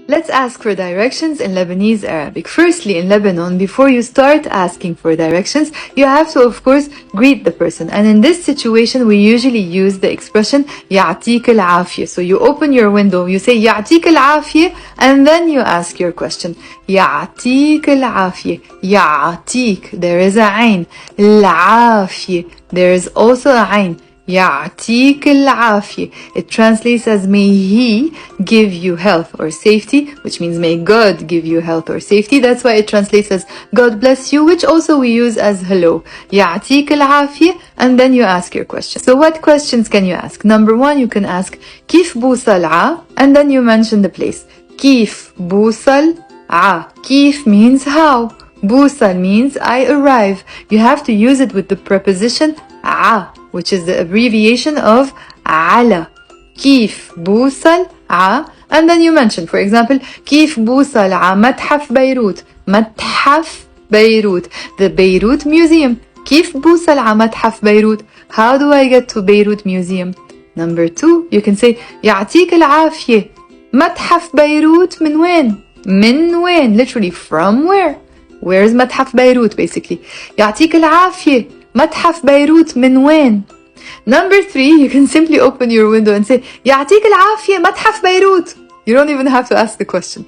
Let's ask for directions in Lebanese Arabic. Firstly, in Lebanon, before you start asking for directions, you have to, of course, greet the person. And in this situation, we usually use the expression يعطيك العافية. So you open your window, you say يعطيك العافية, and then you ask your question. يعطيك العافية. يعطيك. There is a عين. العافية. There is also a عين. يعطيك العافية. It translates as may he give you health or safety, which means may God give you health or safety. That's why it translates as God bless you, which also we use as hello. يعطيك العافية, and then you ask your question. So what questions can you ask? Number one, you can ask كيف بوصل ع, and then you mention the place. كيف بوصل ع. كيف means how. بوصل means I arrive. You have to use it with the preposition ع, which is the abbreviation of على. كيف بوصل ع, and then you mention, for example, كيف بوصل ع متحف بيروت. متحف بيروت, the Beirut Museum. كيف بوصل ع متحف بيروت. How do I get to Beirut Museum? Number two, you can say يعطيك العافية. متحف بيروت من وين? من وين? Literally, from where? Where is متحف بيروت basically? يعطيك العافية. متحف بيروت من وين? Number three, you can simply open your window and say يعطيك العافية متحف بيروت. You don't even have to ask the question.